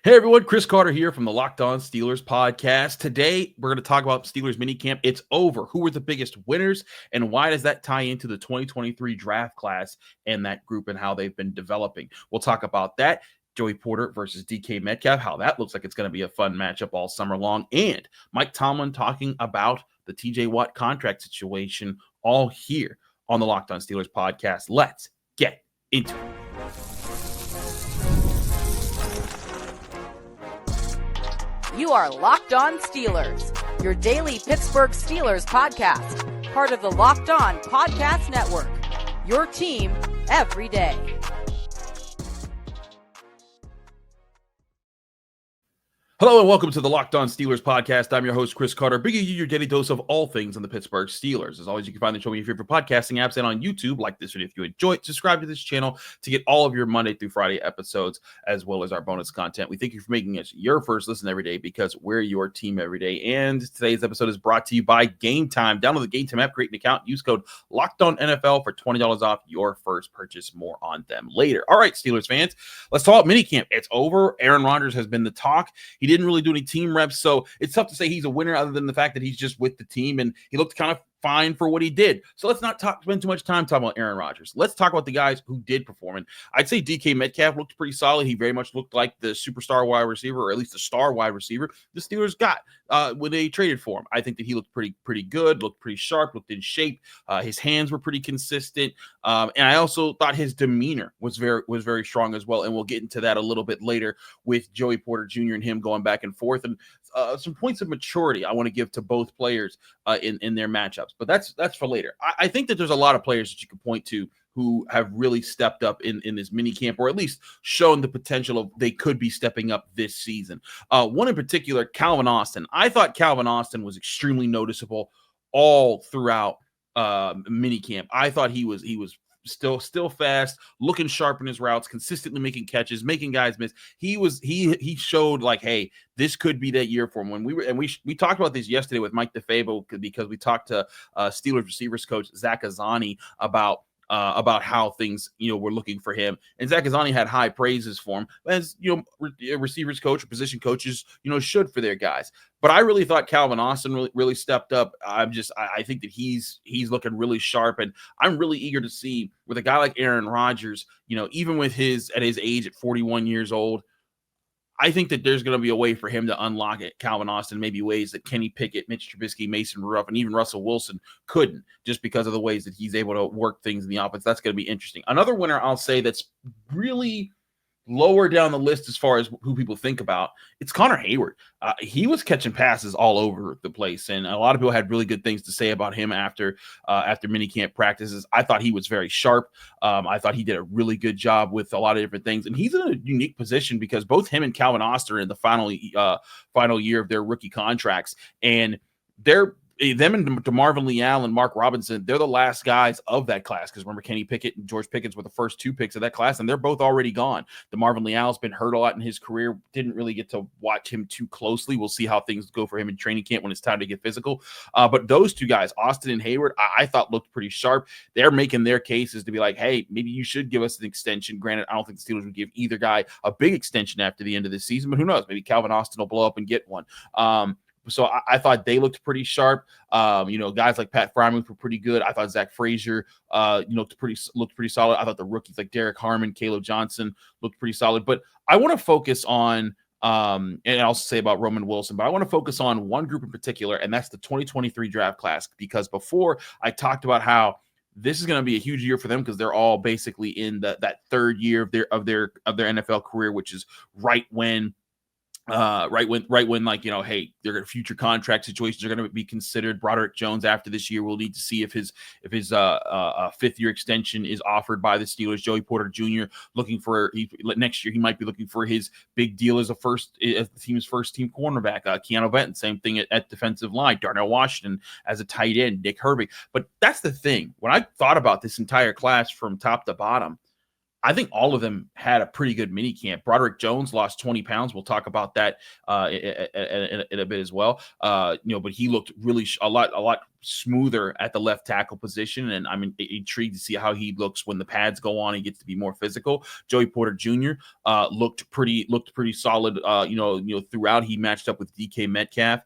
Hey everyone, Chris Carter here from the Locked On Steelers podcast. Today, we're going to talk about Steelers minicamp. It's over. Who were the biggest winners, and why does that tie into the 2023 draft class and that group and how they've been developing? We'll talk about that. Joey Porter versus DK Metcalf, how that looks like it's going to be a fun matchup all summer long. And Mike Tomlin talking about the TJ Watt contract situation, all here on the Locked On Steelers podcast. Let's get into it. You are Locked On Steelers, your daily Pittsburgh Steelers podcast, part of the Locked On Podcast Network, your team every day. Hello and welcome to the Locked On Steelers podcast. I'm your host, Chris Carter, bringing you your daily dose of all things on the Pittsburgh Steelers. As always, you can find the show on your favorite podcasting apps and on YouTube. Like this video if you enjoy it. Subscribe to this channel to get all of your Monday through Friday episodes, as well as our bonus content. We thank you for making us your first listen every day because we're your team every day. And today's episode is brought to you by Game Time. Download the Game Time app, create an account, use code LOCKEDONNFL for $20 off your first purchase. More on them later. All right, Steelers fans, let's talk minicamp. It's over. Aaron Rodgers has been the talk. He didn't really do any team reps, so it's tough to say he's a winner other than the fact that he's just with the team and he looked kind of fine for what he did. So let's not spend too much time talking about Aaron Rodgers. Let's talk about the guys who did perform. And I'd say DK Metcalf looked pretty solid. He very much looked like the superstar wide receiver, or at least the star wide receiver the Steelers got when they traded for him. I think that he looked pretty good, looked pretty sharp, looked in shape. His hands were pretty consistent. And I also thought his demeanor was very strong as well. And we'll get into that a little bit later with Joey Porter Jr. and him going back and forth. And some points of maturity I want to give to both players in their matchups. But that's for later. I think that there's a lot of players that you can point to who have really stepped up in this mini camp, or at least shown the potential of they could be stepping up this season. One in particular, Calvin Austin. I thought Calvin Austin was extremely noticeable all throughout mini camp. I thought he was still fast, looking sharp in his routes, consistently making catches, making guys miss. He showed like, hey, this could be that year for him. When we talked about this yesterday with Mike DeFabo, because we talked to Steelers receivers coach Zach Azzani about how things, were looking for him. And Zach Azzani had high praises for him, as, receivers coach or position coaches, should for their guys. But I really thought Calvin Austin really stepped up. I think that he's looking really sharp, and I'm really eager to see with a guy like Aaron Rodgers, even with his age at 41 years old, I think that there's going to be a way for him to unlock it, Calvin Austin, maybe ways that Kenny Pickett, Mitch Trubisky, Mason Rudolph, and even Russell Wilson couldn't, just because of the ways that he's able to work things in the offense. That's going to be interesting. Another winner I'll say that's really lower down the list as far as who people think about, it's Connor Hayward. He was catching passes all over the place, and a lot of people had really good things to say about him after minicamp practices. I thought he was very sharp. I thought he did a really good job with a lot of different things, and he's in a unique position because both him and Calvin Austin are in the final year of their rookie contracts, and them and DeMarvin Leal and Mark Robinson, they're the last guys of that class, because remember, Kenny Pickett and George Pickens were the first two picks of that class, and they're both already gone. DeMarvin Leal's been hurt a lot in his career. Didn't really get to watch him too closely. We'll see how things go for him in training camp when it's time to get physical. But those two guys, Austin and Hayward, I thought looked pretty sharp. They're making their cases to be like, hey, maybe you should give us an extension. Granted, I don't think the Steelers would give either guy a big extension after the end of this season, but who knows? Maybe Calvin Austin will blow up and get one. So I thought they looked pretty sharp. Guys like Pat Freiermuth were pretty good. I thought Zach Frazier, looked pretty solid. I thought the rookies like Derek Harmon, Caleb Johnson looked pretty solid. But I want to focus on, and I'll also say about Roman Wilson, but I want to focus on one group in particular, and that's the 2023 draft class. Because before I talked about how this is going to be a huge year for them because they're all basically in that third year of their NFL career, which is right when like, hey, their future contract situations are going to be considered. Broderick Jones after this year, we'll need to see if his fifth-year extension is offered by the Steelers. Joey Porter Jr. next year, he might be looking for his big deal as the team's first-team cornerback. Keeanu Benton, same thing at defensive line. Darnell Washington as a tight end. Nick Herbig. But that's the thing. When I thought about this entire class from top to bottom, I think all of them had a pretty good mini camp. Broderick Jones lost 20 pounds. We'll talk about that in a bit as well. But he looked really a lot smoother at the left tackle position, and I'm intrigued to see how he looks when the pads go on. He gets to be more physical. Joey Porter Jr. Looked pretty solid. Throughout. He matched up with DK Metcalf.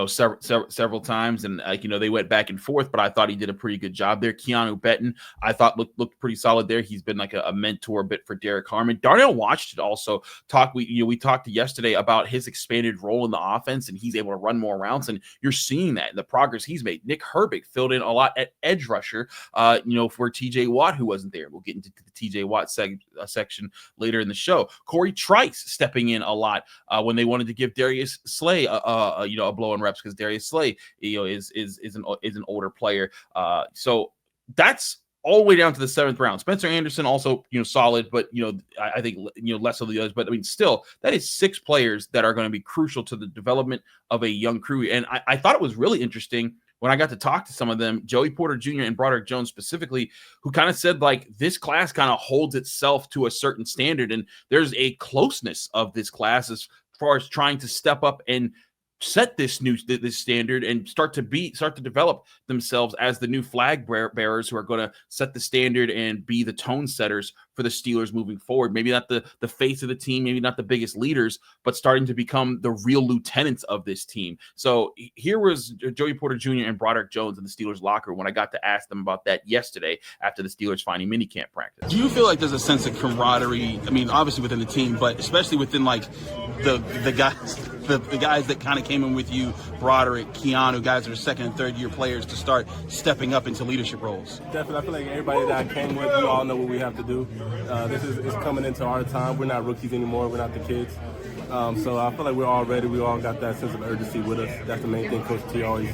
Several times, and they went back and forth, but I thought he did a pretty good job there. Keeanu Benton, I thought looked pretty solid there. He's been like a mentor a bit for Derek Harmon. Darnell Washington also talked. We talked yesterday about his expanded role in the offense, and he's able to run more routes, and you're seeing that in the progress he's made. Nick Herbig filled in a lot at edge rusher, for TJ Watt, who wasn't there. We'll get into the TJ Watt section later in the show. Corey Trice stepping in a lot when they wanted to give Darius Slay a blow in reps, because Darius Slay is an older player. So that's all the way down to the 7th round. Spencer Anderson also solid, but I think less of the others. But I mean, still, that is 6 players that are going to be crucial to the development of a young crew. And I thought it was really interesting when I got to talk to some of them, Joey Porter Jr. and Broderick Jones specifically, who kind of said like this class kind of holds itself to a certain standard, and there's a closeness of this class as far as trying to step up and set this standard and start to develop themselves as the new flag bearers who are going to set the standard and be the tone setters for the Steelers moving forward. Maybe not the face of the team, maybe not the biggest leaders, but starting to become the real lieutenants of this team. So here was Joey Porter Jr. and Broderick Jones in the Steelers locker when I got to ask them about that yesterday after the Steelers finding minicamp practice. Do you feel like there's a sense of camaraderie? I mean, obviously within the team, but especially within like the guys that kind of came in with you, Broderick, Keanu, guys that are 2nd and 3rd year players to start stepping up into leadership roles? Definitely. I feel like everybody that I came with, we all know what we have to do. This is coming into our time. We're not rookies anymore. We're not the kids. So I feel like we're all ready. We all got that sense of urgency with us. That's the main thing Coach T always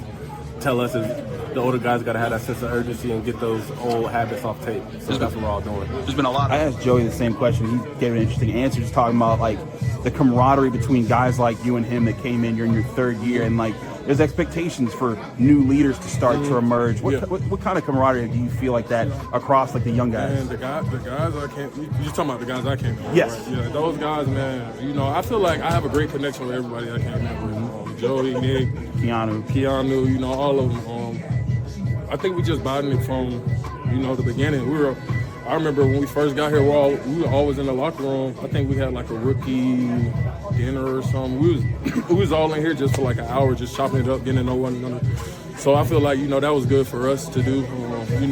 tell us is the older guys got to have that sense of urgency and get those old habits off tape. So that's what we're all doing. There's been a lot. I asked Joey the same question. He gave an interesting answer, just talking about like the camaraderie between guys like you and him that came in. You're in your 3rd year, and like there's expectations for new leaders to start to emerge. What kind of camaraderie do you feel like that across like the young guys? Man, the guys I can't. You're talking about the guys I came in with, yes. Right? Yeah, those guys, man. I feel like I have a great connection with everybody I came in with. Joey, Nick, Keanu, all of them. I think we just bought it from, the beginning. I remember when we first got here, we were always in the locker room. I think we had like a rookie dinner or something. We was all in here just for like an hour, just chopping it up, getting to know one another. So I feel like, that was good for us to do.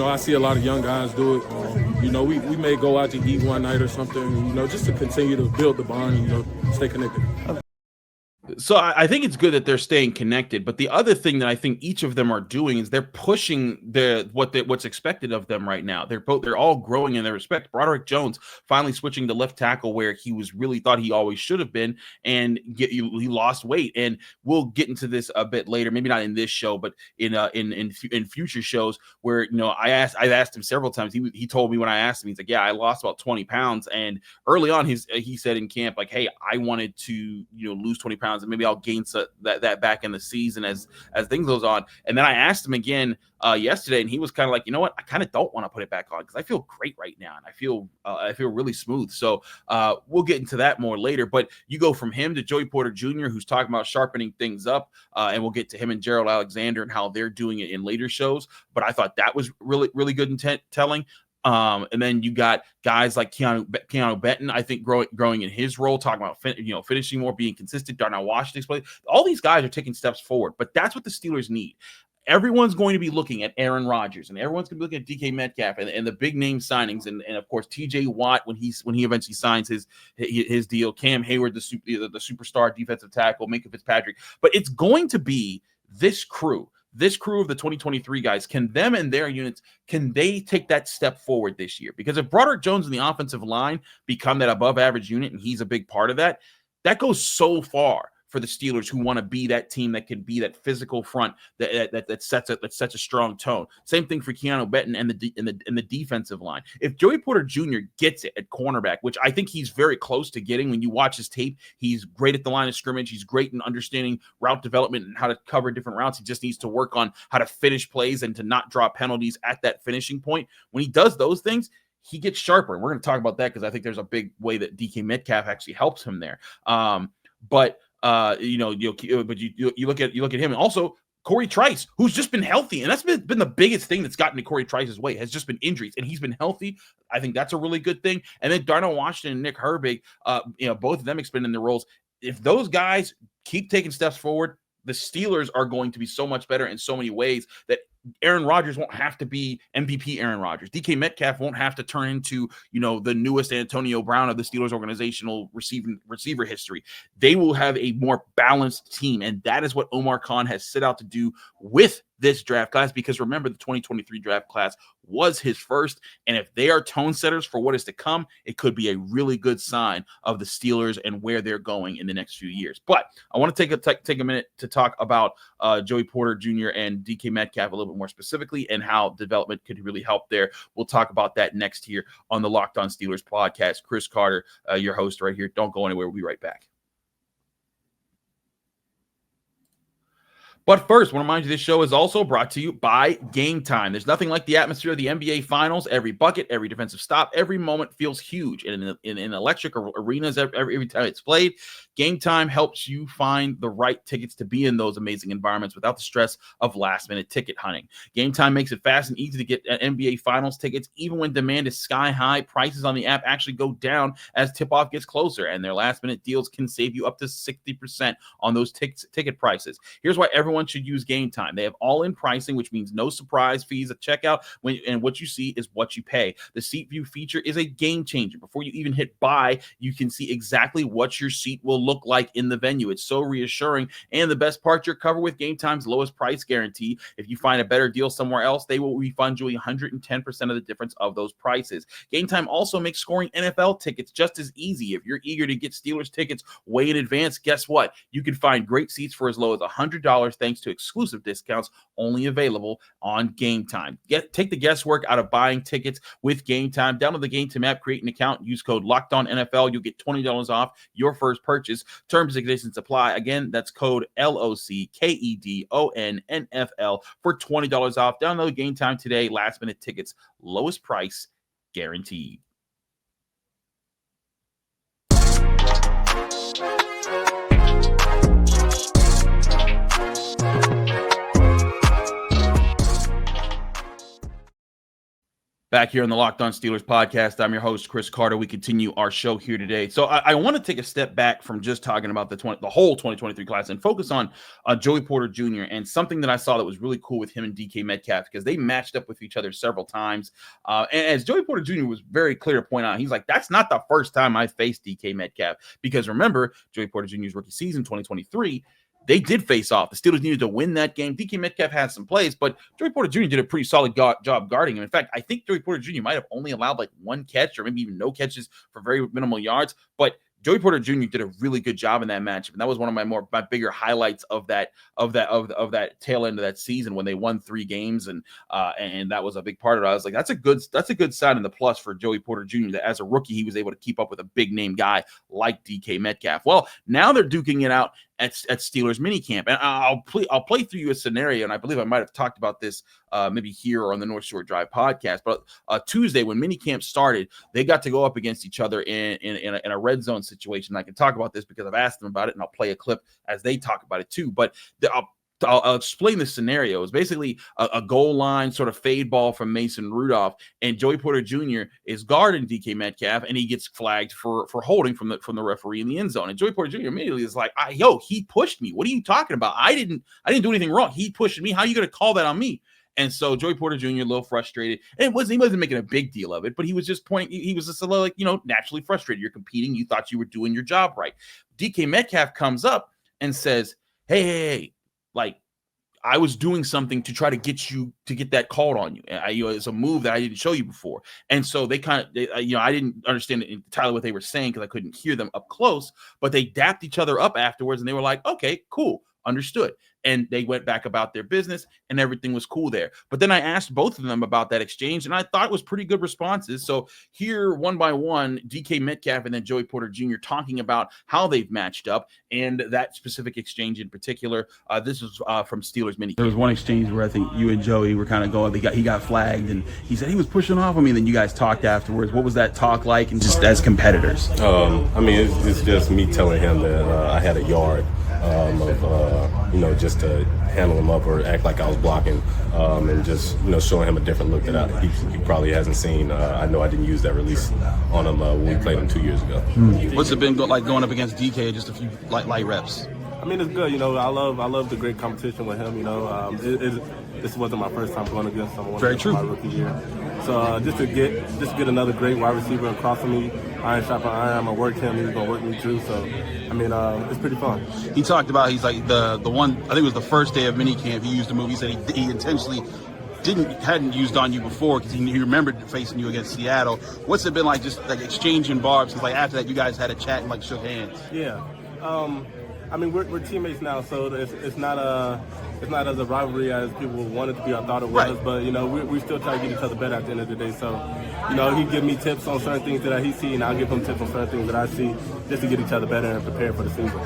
I see a lot of young guys do it. We may go out to eat one night or something, just to continue to build the bond, stay connected. So I think it's good that they're staying connected, but the other thing that I think each of them are doing is they're pushing what's expected of them right now. They're all growing in their respect. Broderick Jones finally switching to left tackle where he was really thought he always should have been, and he lost weight. And we'll get into this a bit later, maybe not in this show, but in future shows where I asked him several times. He told me when I asked him, he's like, yeah, I lost about 20 pounds, and early on he said in camp like, hey, I wanted to lose 20 pounds. And maybe I'll gain that back in the season as things goes on. And then I asked him again yesterday, and he was kind of like, you know what? I kind of don't want to put it back on because I feel great right now, and I feel really smooth. So we'll get into that more later. But you go from him to Joey Porter Jr., who's talking about sharpening things up, and we'll get to him and Gerald Alexander and how they're doing it in later shows. But I thought that was really, really good intent telling. And then you got guys like Keeanu Benton, I think growing in his role, talking about finishing more, being consistent. Darnell Washington, all these guys are taking steps forward, but that's what the Steelers need. Everyone's going to be looking at Aaron Rodgers, and everyone's going to be looking at DK Metcalf and the big name signings, and of course TJ Watt when he eventually signs his deal. Cam Hayward, the superstar defensive tackle, Minkah Fitzpatrick. But it's going to be this crew of the 2023 guys. Can them and their units, can they take that step forward this year? Because if Broderick Jones and the offensive line become that above average unit, and he's a big part of that, that goes so far for the Steelers, who want to be that team that can be that physical front that sets a strong tone. Same thing for Keeanu Benton and the defensive line. If Joey Porter Jr. gets it at cornerback, which I think he's very close to getting, when you watch his tape, he's great at the line of scrimmage. He's great in understanding route development and how to cover different routes. He just needs to work on how to finish plays and to not draw penalties at that finishing point. When he does those things, he gets sharper. And we're going to talk about that because I think there's a big way that DK Metcalf actually helps him there. But you look at him, and also Corey Trice, who's just been healthy, and that's been the biggest thing that's gotten to Corey Trice's way, has just been injuries, and he's been healthy. I think that's a really good thing. And then Darnell Washington and Nick Herbig, both of them expanding their roles. If those guys keep taking steps forward, the Steelers are going to be so much better in so many ways that Aaron Rodgers won't have to be MVP Aaron Rodgers. DK Metcalf won't have to turn into, the newest Antonio Brown of the Steelers organizational receiver history. They will have a more balanced team, and that is what Omar Khan has set out to do with this draft class, because remember, the 2023 draft class was his first, and if they are tone setters for what is to come, it could be a really good sign of the Steelers and where they're going in the next few years. But I want to take a minute to talk about Joey Porter Jr. and DK Metcalf a little bit more specifically, and how development could really help there. We'll talk about that next here on the Locked On Steelers podcast. Chris Carter, your host right here. Don't go anywhere. We'll be right back. But first, I want to remind you this show is also brought to you by Game Time. There's nothing like the atmosphere of the NBA Finals. Every bucket, every defensive stop, every moment feels huge. And in electric arenas, every time it's played, Game Time helps you find the right tickets to be in those amazing environments without the stress of last-minute ticket hunting. Game Time makes it fast and easy to get NBA Finals tickets. Even when demand is sky high, prices on the app actually go down as tip-off gets closer, and their last-minute deals can save you up to 60% on those ticket prices. Here's why everyone should use Game Time. They have all-in pricing, which means no surprise fees at checkout, and what you see is what you pay. The seat view feature is a game changer. Before you even hit buy, you can see exactly what your seat will look like in the venue. It's so reassuring, and the best part, you're covered with Game Time's lowest price guarantee. If you find a better deal somewhere else, they will refund you 110% of the difference of those prices. Game Time also makes scoring NFL tickets just as easy. If you're eager to get Steelers tickets way in advance, guess what? You can find great seats for as low as $100 thanks to exclusive discounts only available on Game Time. Take the guesswork out of buying tickets with Game Time. Download the Game Time app, create an account, use code LOCKEDONNFL. You'll get $20 off your first purchase. Terms and conditions apply. Again, that's code LOCKEDONNFL for $20 off. Download Game Time today. Last minute tickets, lowest price guaranteed. Back here on the Locked On Steelers podcast, I'm your host, Chris Carter. We continue our show here today. So I want to take a step back from just talking about the whole 2023 class and focus on Joey Porter Jr. and something that I saw that was really cool with him and DK Metcalf, because they matched up with each other several times. And as Joey Porter Jr. was very clear to point out, he's like, that's not the first time I faced DK Metcalf, because remember, Joey Porter Jr.'s rookie season, 2023, they did face off. The Steelers needed to win that game. DK Metcalf had some plays, but Joey Porter Jr. did a pretty solid job guarding him. In fact, I think Joey Porter Jr. might have only allowed like one catch or maybe even no catches for very minimal yards, but Joey Porter Jr. did a really good job in that matchup, and that was one of my bigger highlights of that tail end of that season when they won 3 games, and that was a big part of it. I was like, that's a good sign in the plus for Joey Porter Jr. that as a rookie he was able to keep up with a big name guy like DK Metcalf. Well, now they're duking it out at Steelers minicamp, and I'll play through you a scenario, and I believe I might have talked about this maybe here or on the North Shore Drive podcast. But Tuesday when minicamp started, they got to go up against each other in a red zone situation. I can talk about this because I've asked them about it, and I'll play a clip as they talk about it too. But I'll explain the scenario. It's basically a goal line sort of fade ball from Mason Rudolph, and Joey Porter Jr. is guarding DK Metcalf, and he gets flagged for holding from the referee in the end zone. And Joey Porter Jr. immediately is like, he pushed me. What are you talking about? I didn't do anything wrong. He pushed me. How are you going to call that on me? And so Joey Porter Jr. a little frustrated, and he wasn't making a big deal of it, but he was just he was just a little naturally frustrated. You're competing. You thought you were doing your job right. DK Metcalf comes up and says, hey, like, I was doing something to try to get that called on you. It's a move that I didn't show you before. And so they I didn't understand entirely what they were saying because I couldn't hear them up close, but they dapped each other up afterwards, and they were like, okay, cool. understood. And they went back about their business and everything was cool there. But then I asked both of them about that exchange and I thought it was pretty good responses. So here, one by one, DK Metcalf and then Joey Porter Jr. talking about how they've matched up and that specific exchange in particular. This was from Steelers Minicamp. There was one exchange where I think you and Joey were kind of going, he got flagged and he said he was pushing off on me. And then you guys talked afterwards. What was that talk like and just as competitors? I mean, it's just me telling him that I had a yard just to handle him up or act like I was blocking, and just showing him a different look that he probably hasn't seen. I know I didn't use that release on him when we played him 2 years ago. What's it been like going up against DK? Just a few light reps. I mean, it's good. I love the great competition with him. This wasn't my first time going against someone. Very true. My rookie year. So just to get another great wide receiver across from me, iron sharpen iron. I'm gonna work him. He's gonna work me too. So I mean, it's pretty fun. He talked about he's like the one. I think it was the first day of minicamp. He used a move. He said he intentionally hadn't used on you before because he remembered facing you against Seattle. What's it been like, just like exchanging barbs? Because like after that, you guys had a chat and like shook hands. Yeah. I mean, we're teammates now, so it's not as a rivalry as people wanted to be. I thought it was, right. But we still try to get each other better at the end of the day. So, he give me tips on certain things that he see, and I'll give him tips on certain things that I see, just to get each other better and prepare for the season.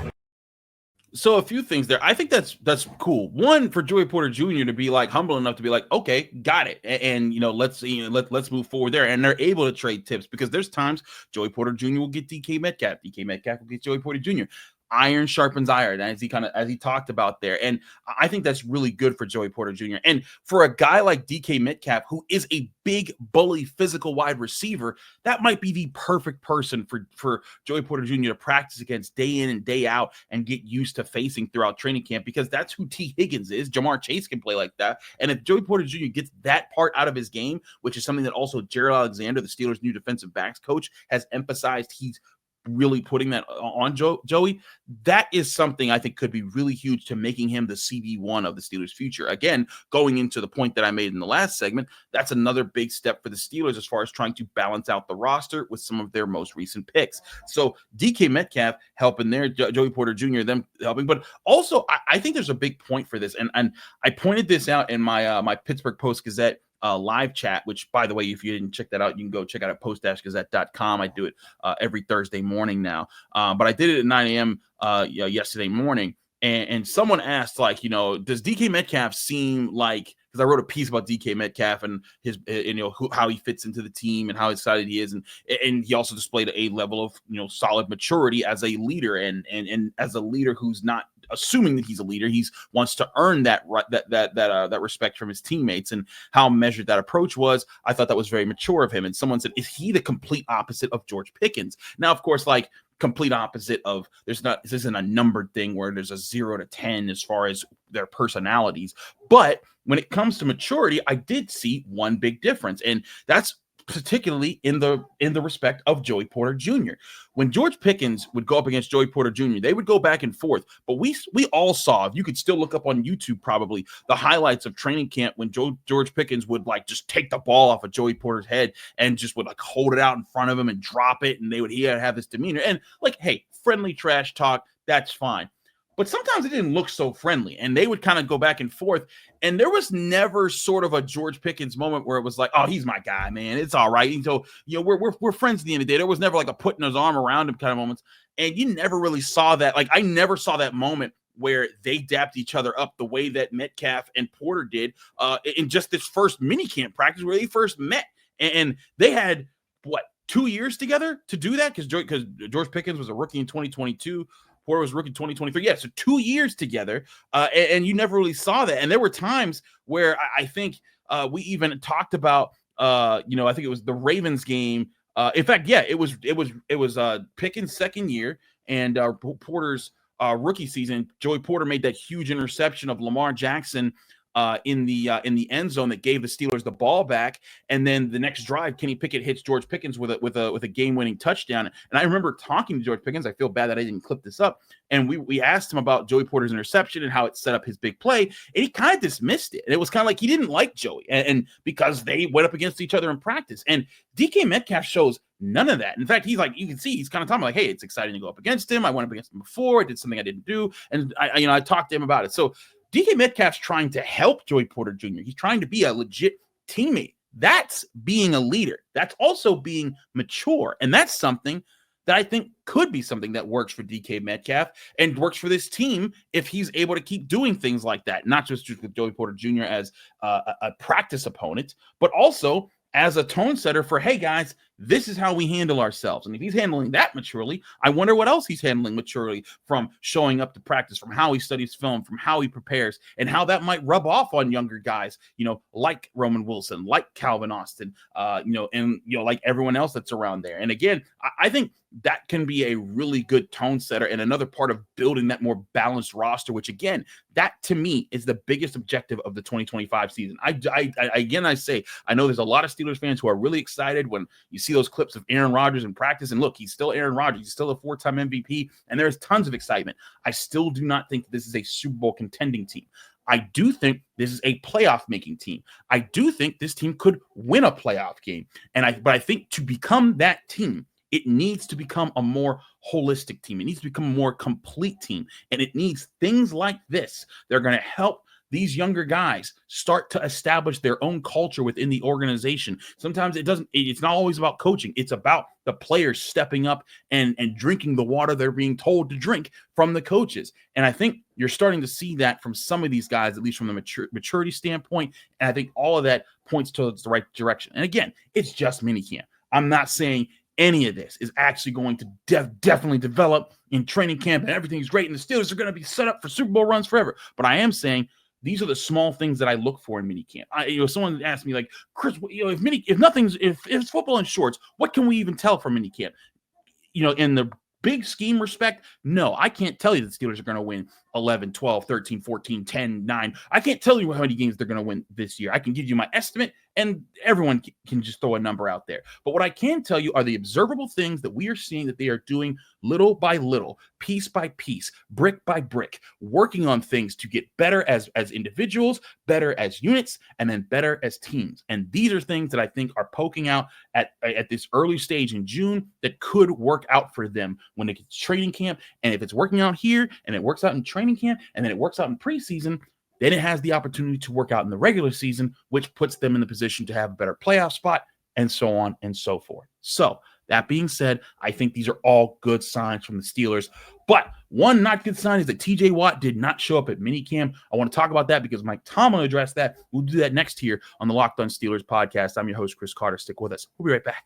So a few things there. I think that's cool. One, for Joey Porter Jr. to be like humble enough to be like, okay, got it, and let's move forward there. And they're able to trade tips because there's times Joey Porter Jr. will get DK Metcalf will get Joey Porter Jr. Iron sharpens iron, as he talked about there. And I think that's really good for Joey Porter Jr. And for a guy like DK Metcalf, who is a big, bully, physical wide receiver, that might be the perfect person for Joey Porter Jr. to practice against day in and day out and get used to facing throughout training camp, because that's who T. Higgins is. Jamar Chase can play like that. And if Joey Porter Jr. gets that part out of his game, which is something that also Gerald Alexander, the Steelers' new defensive backs coach, has emphasized he's really putting that on Joey, that is something I think could be really huge to making him the CB1 of the Steelers' future. Again, going into the point that I made in the last segment, that's another big step for the Steelers as far as trying to balance out the roster with some of their most recent picks. So DK Metcalf helping there, Joey Porter Jr., them helping, but also I think there's a big point for this, and I pointed this out in my my Pittsburgh Post-Gazette live chat, which, by the way, if you didn't check that out, you can go check out at post-gazette.com. I do it every Thursday morning now. But I did it at 9 a.m. Yesterday morning. And someone asked, like, does DK Metcalf seem like, because I wrote a piece about DK Metcalf and his, how he fits into the team and how excited he is. And he also displayed a level of, solid maturity as a leader and as a leader who's not assuming that he's a leader. He wants to earn that respect from his teammates, and how measured that approach was. I thought that was very mature of him. And someone said, is he the complete opposite of George Pickens? Now, of course, like, complete opposite of, this isn't a numbered thing where there's a 0 to 10 as far as their personalities. But when it comes to maturity, I did see one big difference, and that's particularly in the respect of Joey Porter Jr. When George Pickens would go up against Joey Porter Jr., they would go back and forth. But we all saw, you could still look up on YouTube probably, the highlights of training camp when George Pickens would like just take the ball off of Joey Porter's head and just would like hold it out in front of him and drop it, and he would have this demeanor. And like, hey, friendly trash talk, that's fine. But sometimes it didn't look so friendly, and they would kind of go back and forth. And there was never sort of a George Pickens moment where it was like, oh, he's my guy, man. It's all right. And so, we're friends at the end of the day. There was never like a putting his arm around him kind of moments. And you never really saw that. Like, I never saw that moment where they dapped each other up the way that Metcalf and Porter did in just this first minicamp practice where they first met. And they had, 2 years together to do that? Because George Pickens was a rookie in 2022. Porter was rookie 2023. Yeah, so 2 years together, and you never really saw that. And there were times where I think we even talked about, I think it was the Ravens game. In fact, yeah, it was Pickens' second year and Porter's rookie season. Joey Porter made that huge interception of Lamar Jackson in the end zone that gave the Steelers the ball back. And then the next drive, Kenny Pickett hits George Pickens with a game-winning touchdown. And I remember talking to George Pickens. I feel bad that I didn't clip this up. And we asked him about Joey Porter's interception and how it set up his big play. And he kind of dismissed it. And it was kind of like he didn't like Joey, and because they went up against each other in practice. And DK Metcalf shows none of that. In fact, he's like, you can see he's kind of talking like, hey, it's exciting to go up against him. I went up against him before. I did something I didn't do. And I talked to him about it. So DK Metcalf's trying to help Joey Porter Jr. He's trying to be a legit teammate. That's being a leader. That's also being mature. And that's something that I think could be something that works for DK Metcalf and works for this team if he's able to keep doing things like that, not just with Joey Porter Jr. as a practice opponent, but also as a tone setter for, hey, guys, this is how we handle ourselves. And if he's handling that maturely, I wonder what else he's handling maturely, from showing up to practice, from how he studies film, from how he prepares, and how that might rub off on younger guys, like Roman Wilson, like Calvin Austin, like everyone else that's around there. And again, I think that can be a really good tone setter and another part of building that more balanced roster, which again, that to me is the biggest objective of the 2025 season. I say, I know there's a lot of Steelers fans who are really excited when you see those clips of Aaron Rodgers in practice, and look, he's still Aaron Rodgers. He's still a 4-time MVP, and there's tons of excitement. I still do not think this is a Super Bowl contending team. I do think this is a playoff making team. I do think this team could win a playoff game. But I think to become that team, it needs to become a more holistic team. It needs to become a more complete team. And it needs things like this. They're going to help these younger guys start to establish their own culture within the organization. Sometimes it's not always about coaching. It's about the players stepping up and drinking the water they're being told to drink from the coaches. And I think you're starting to see that from some of these guys, at least from the maturity standpoint. And I think all of that points towards the right direction. And again, it's just minicamp. I'm not saying any of this is actually going to definitely develop in training camp and everything's great and the Steelers are going to be set up for Super Bowl runs forever. But I am saying these are the small things that I look for in minicamp. Someone asked me, like, Chris, if it's football in shorts, what can we even tell from minicamp? In the big scheme respect, no, I can't tell you the Steelers are going to win 11, 12, 13, 14, 10, 9. I can't tell you how many games they're going to win this year. I can give you my estimate, and everyone can just throw a number out there. But what I can tell you are the observable things that we are seeing that they are doing little by little, piece by piece, brick by brick, working on things to get better as individuals, better as units, and then better as teams. And these are things that I think are poking out at this early stage in June that could work out for them when it gets training camp. And if it's working out here and it works out in training camp and then it works out in preseason, then it has the opportunity to work out in the regular season, which puts them in the position to have a better playoff spot, and so on and so forth. So that being said, I think these are all good signs from the Steelers. But one not good sign is that TJ Watt did not show up at minicamp. I want to talk about that because Mike Tomlin addressed that. We'll do that next here on the Locked On Steelers podcast. I'm your host, Chris Carter. Stick with us. We'll be right back.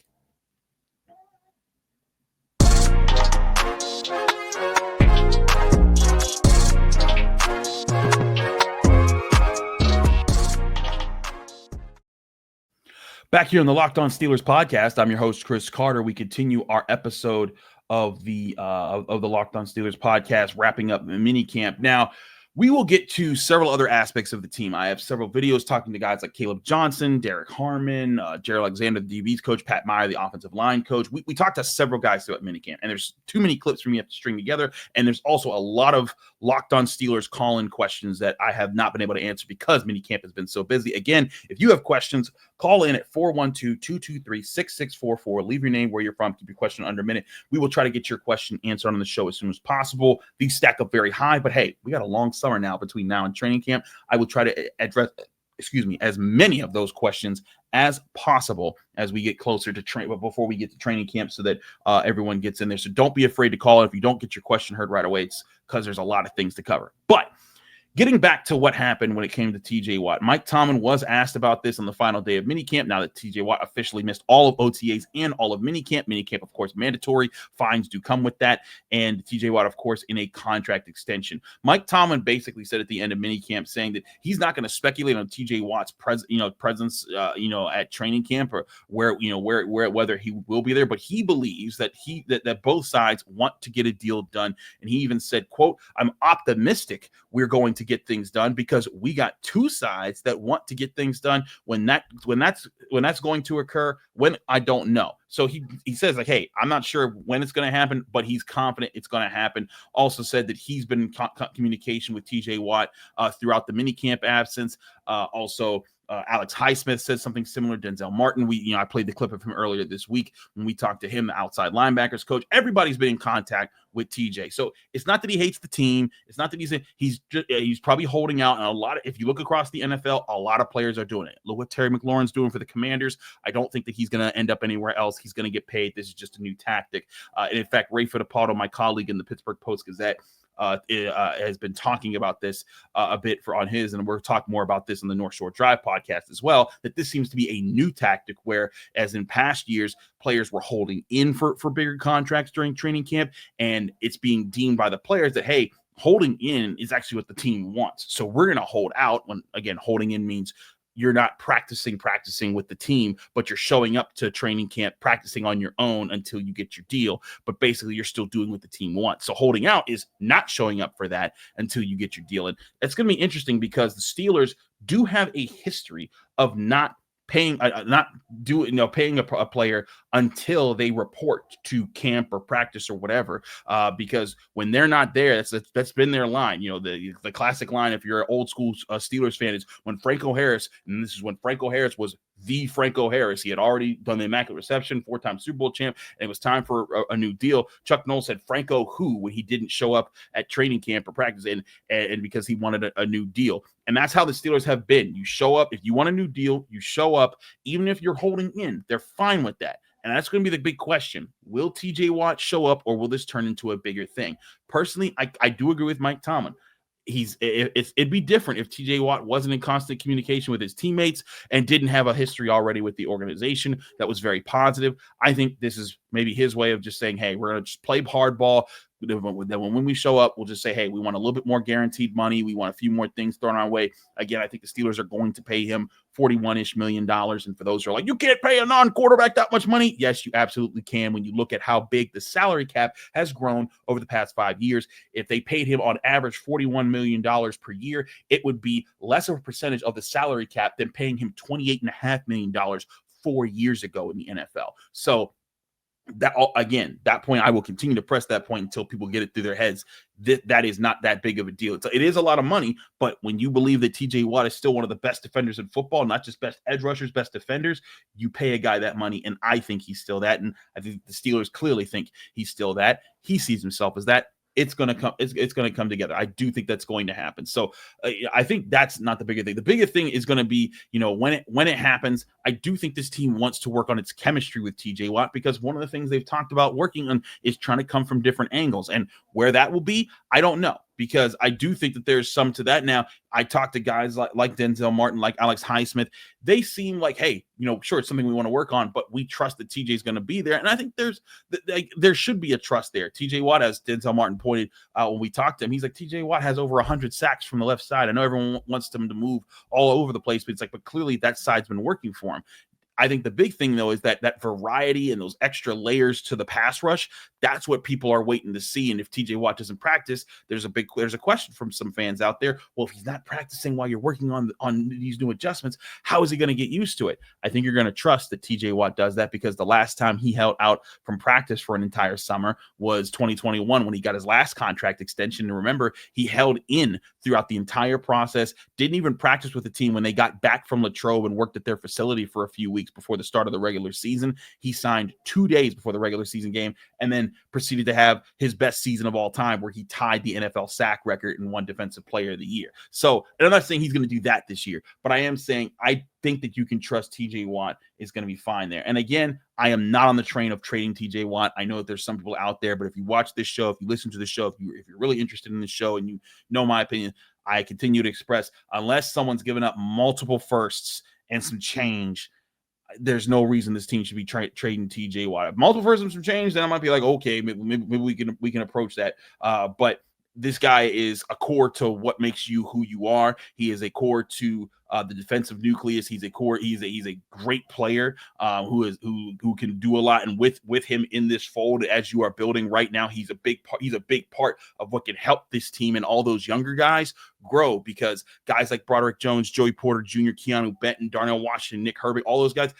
Back here on the Locked On Steelers podcast, I'm your host, Chris Carter. We continue our episode of the Locked On Steelers podcast, wrapping up minicamp. Now, we will get to several other aspects of the team. I have several videos talking to guys like Caleb Johnson, Derek Harmon, Jared Alexander, the DB's coach, Pat Meyer, the offensive line coach. We talked to several guys throughout minicamp, and there's too many clips for me to string together. And there's also a lot of Locked On Steelers call-in questions that I have not been able to answer because minicamp has been so busy. Again, if you have questions, call in at 412-223-6644. Leave your name, where you're from, keep your question under a minute. We will try to get your question answered on the show as soon as possible. These stack up very high, but hey, we got a long summer now between now and training camp. I will try to address, as many of those questions as possible as we get closer to but before we get to training camp, so that everyone gets in there. So don't be afraid to call. If you don't get your question heard right away, it's because there's a lot of things to cover. But getting back to what happened when it came to TJ Watt, Mike Tomlin was asked about this on the final day of minicamp. Now that TJ Watt officially missed all of OTAs and all of minicamp, of course, mandatory fines do come with that. And TJ Watt, of course, in a contract extension. Mike Tomlin basically said at the end of minicamp, saying that he's not going to speculate on TJ Watt's presence, at training camp, or whether he will be there. But he believes that that both sides want to get a deal done. And he even said, quote, "I'm optimistic we're going to to get things done, because we got two sides that want to get things done. When that's going to occur, when, I don't know. So he says, like, hey, I'm not sure when it's going to happen, but he's confident it's going to happen. Also said that he's been in communication with TJ Watt throughout the minicamp absence. Alex Highsmith said something similar. Denzel Martin, I played the clip of him earlier this week when we talked to him, the outside linebackers coach. Everybody's been in contact with TJ. So it's not that he hates the team. It's not that he's probably holding out. And if you look across the NFL, a lot of players are doing it. Look what Terry McLaurin's doing for the Commanders. I don't think that he's going to end up anywhere else. He's going to get paid. This is just a new tactic. And in fact, Ray Fittipaldo, my colleague in the Pittsburgh Post-Gazette, has been talking about this a bit on his, and we're talking more about this in the North Shore Drive podcast as well, that this seems to be a new tactic where, as in past years, players were holding in for bigger contracts during training camp, and it's being deemed by the players that, hey, holding in is actually what the team wants. So we're going to hold out. When, again, holding in means you're not practicing with the team, but you're showing up to training camp, practicing on your own until you get your deal. But basically, you're still doing what the team wants. So holding out is not showing up for that until you get your deal. And it's going to be interesting because the Steelers do have a history of not paying a player until they report to camp or practice or whatever, because when they're not there, that's been their line. The classic line, if you're an old school Steelers fan, is when Franco Harris, and this is when Franco Harris was the Franco Harris. He had already done the Immaculate Reception, 4-time Super Bowl champ, and it was time for a new deal. Chuck Noll said Franco who when he didn't show up at training camp or practice, and because he wanted a new deal. And that's how the Steelers have been. You show up. If you want a new deal, you show up. Even if you're holding in, they're fine with that. And that's going to be the big question. Will TJ Watt show up, or will this turn into a bigger thing? Personally, I do agree with Mike Tomlin. It'd be different if TJ Watt wasn't in constant communication with his teammates and didn't have a history already with the organization that was very positive. I think this is maybe his way of just saying, hey, we're going to just play hardball. Then when we show up, we'll just say, hey, we want a little bit more guaranteed money. We want a few more things thrown our way. Again, I think the Steelers are going to pay him $41-ish million. And for those who are like, you can't pay a non-quarterback that much money. Yes, you absolutely can. When you look at how big the salary cap has grown over the past 5 years, if they paid him on average $41 million per year, it would be less of a percentage of the salary cap than paying him $28.5 million 4 years ago in the NFL. So that point, I will continue to press that point until people get it through their heads. That is not that big of a deal. It is a lot of money, but when you believe that TJ Watt is still one of the best defenders in football, not just best edge rushers, best defenders, you pay a guy that money, and I think he's still that, and I think the Steelers clearly think he's still that. He sees himself as that. It's going to come. It's going to come together. I do think that's going to happen. So I think that's not the bigger thing. The bigger thing is going to be, when it happens. I do think this team wants to work on its chemistry with TJ Watt, because one of the things they've talked about working on is trying to come from different angles, and where that will be, I don't know. Because I do think that there's some to that. Now, I talked to guys like Denzel Martin, like Alex Highsmith. They seem like, hey, sure, it's something we want to work on, but we trust that TJ is going to be there. And I think there should be a trust there. TJ Watt, as Denzel Martin pointed out when we talked to him, he's like, TJ Watt has over 100 sacks from the left side. I know everyone wants him to move all over the place, but clearly that side's been working for him. I think the big thing, though, is that variety and those extra layers to the pass rush. That's what people are waiting to see. And if TJ Watt doesn't practice, there's a question from some fans out there. Well, if he's not practicing while you're working on these new adjustments, how is he going to get used to it? I think you're going to trust that TJ Watt does that, because the last time he held out from practice for an entire summer was 2021 when he got his last contract extension. And remember, he held in throughout the entire process, didn't even practice with the team when they got back from Latrobe and worked at their facility for a few weeks before the start of the regular season. He signed 2 days before the regular season game, and then proceeded to have his best season of all time, where he tied the NFL sack record and won Defensive Player of the Year. So, and I'm not saying he's going to do that this year, but I am saying I think that you can trust TJ Watt is going to be fine there. And again, I am not on the train of trading TJ Watt. I know that there's some people out there, but if you watch this show, if you listen to the show, if you're really interested in the show and you know my opinion, I continue to express, unless someone's given up multiple firsts and some change, there's no reason this team should be trading TJ Watt. If multiple firsts and some change, then I might be like, okay, maybe we can approach that. But this guy is a core to what makes you who you are. He is a core to the defensive nucleus. He's a core. He's a great player who can do a lot. And with him in this fold, as you are building right now, he's a big part. He's a big part of what can help this team and all those younger guys grow, because guys like Broderick Jones, Joey Porter Jr., Keeanu Benton, Darnell Washington, Nick Herbig, all those guys,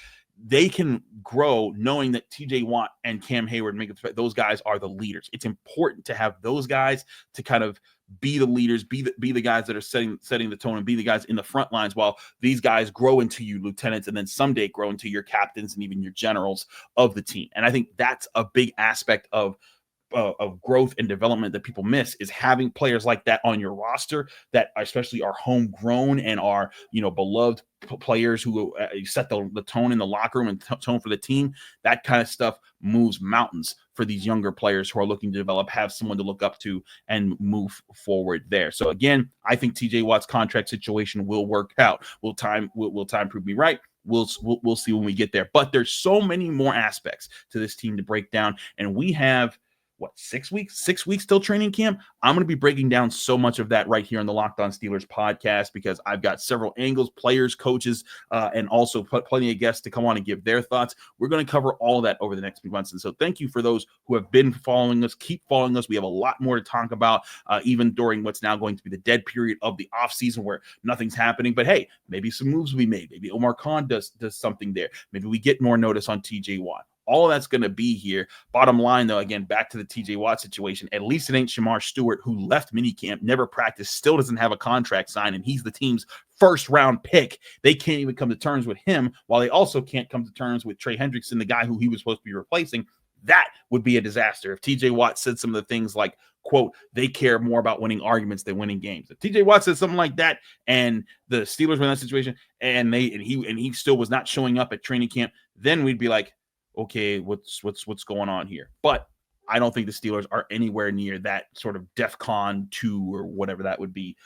they can grow knowing that TJ Watt and Cam Hayward, those guys are the leaders. It's important to have those guys to kind of be the leaders, be the guys that are setting the tone, and be the guys in the front lines, while these guys grow into you lieutenants and then someday grow into your captains and even your generals of the team. And I think that's a big aspect of growth and development that people miss, is having players like that on your roster that especially are homegrown and are, beloved players who set the tone in the locker room and tone for the team. That kind of stuff moves mountains for these younger players who are looking to develop, have someone to look up to and move forward there. So again, I think TJ Watt's contract situation will work out. Will time prove me right? We'll see when we get there. But there's so many more aspects to this team to break down, and we have 6 weeks till training camp. I'm going to be breaking down so much of that right here on the Locked On Steelers podcast, because I've got several angles, players, coaches, and also plenty of guests to come on and give their thoughts. We're going to cover all of that over the next few months. And so thank you for those who have been following us. Keep following us. We have a lot more to talk about, even during what's now going to be the dead period of the offseason where nothing's happening. But hey, maybe some moves will be made. Maybe Omar Khan does something there. Maybe we get more notice on TJ Watt. All of that's going to be here. Bottom line, though, again, back to the TJ Watt situation. At least it ain't Shamar Stewart, who left minicamp, never practiced, still doesn't have a contract signed, and he's the team's first-round pick. They can't even come to terms with him, while they also can't come to terms with Trey Hendrickson, the guy who he was supposed to be replacing. That would be a disaster if TJ Watt said some of the things like, quote, they care more about winning arguments than winning games. If TJ Watt said something like that and the Steelers were in that situation and he still was not showing up at training camp, then we'd be like, okay, what's going on here? But I don't think the Steelers are anywhere near that sort of DEFCON 2 or whatever that would be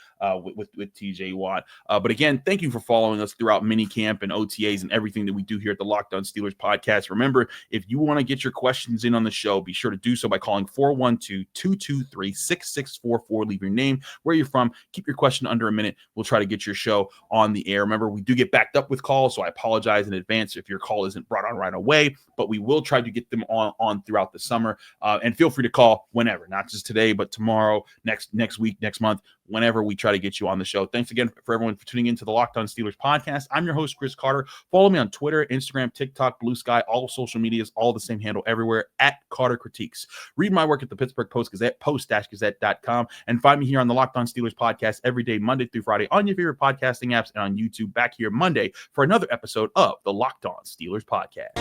with TJ Watt. But again, thank you for following us throughout minicamp and OTAs and everything that we do here at the Locked On Steelers podcast. Remember, if you want to get your questions in on the show, be sure to do so by calling 412-223-6644. Leave your name, where you're from. Keep your question under a minute. We'll try to get your show on the air. Remember, we do get backed up with calls, so I apologize in advance if your call isn't brought on right away, but we will try to get them on throughout the summer. And feel free to call whenever, not just today, but tomorrow, next week, next month, whenever we try to get you on the show. Thanks again for everyone for tuning into the Locked On Steelers podcast. I'm your host, Chris Carter. Follow me on Twitter, Instagram, TikTok, Blue Sky, all social medias, all the same handle everywhere, at Carter Critiques. Read my work at the Pittsburgh Post-Gazette, post-gazette.com, and find me here on the Locked On Steelers podcast every day, Monday through Friday, on your favorite podcasting apps and on YouTube. Back here Monday for another episode of the Locked On Steelers podcast.